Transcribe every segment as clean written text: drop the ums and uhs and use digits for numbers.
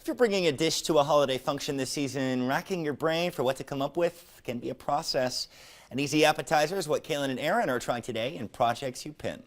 If you're bringing a dish to a holiday function this season, racking your brain for what to come up with can be a process. An easy appetizer is what Kaylin and Aaron are trying today in Projects You Pin.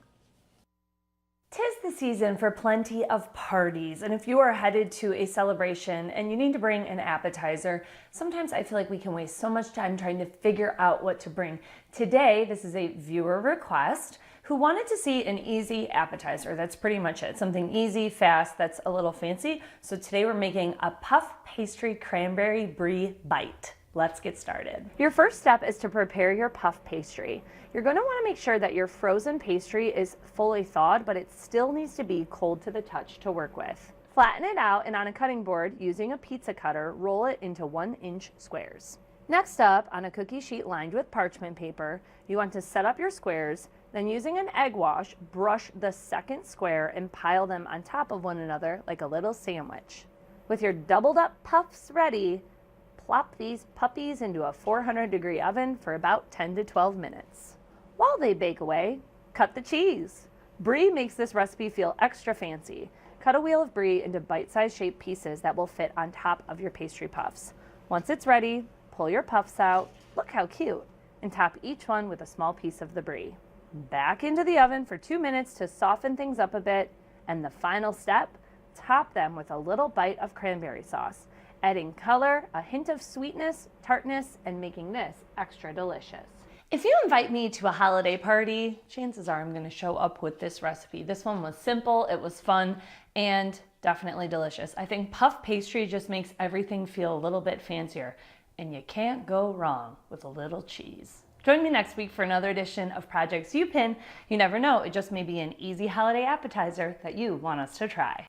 'Tis the season for plenty of parties, and if you are headed to a celebration and you need to bring an appetizer, sometimes I feel like we can waste so much time trying to figure out what to bring. Today, this is a viewer request who wanted to see an easy appetizer. That's pretty much it. Something easy, fast, that's a little fancy. So today we're making a puff pastry cranberry brie bite. Let's get started. Your first step is to prepare your puff pastry. You're going to want to make sure that your frozen pastry is fully thawed, but it still needs to be cold to the touch to work with. Flatten it out, and on a cutting board, using a pizza cutter, roll it into 1-inch squares. Next up, on a cookie sheet lined with parchment paper, you want to set up your squares, then using an egg wash, brush the second square and pile them on top of one another like a little sandwich. With your doubled up puffs ready, plop these puppies into a 400-degree oven for about 10 to 12 minutes. While they bake away, cut the cheese. Brie makes this recipe feel extra fancy. Cut a wheel of brie into bite-sized shaped pieces that will fit on top of your pastry puffs. Once it's ready, pull your puffs out, look how cute, and top each one with a small piece of the brie. Back into the oven for 2 minutes to soften things up a bit, and the final step, top them with a little bite of cranberry sauce, adding color, a hint of sweetness, tartness, and making this extra delicious. If you invite me to a holiday party, chances are I'm going to show up with this recipe. This one was simple, it was fun, and definitely delicious. I think puff pastry just makes everything feel a little bit fancier, and you can't go wrong with a little cheese. Join me next week for another edition of Projects You Pin. You never know, it just may be an easy holiday appetizer that you want us to try.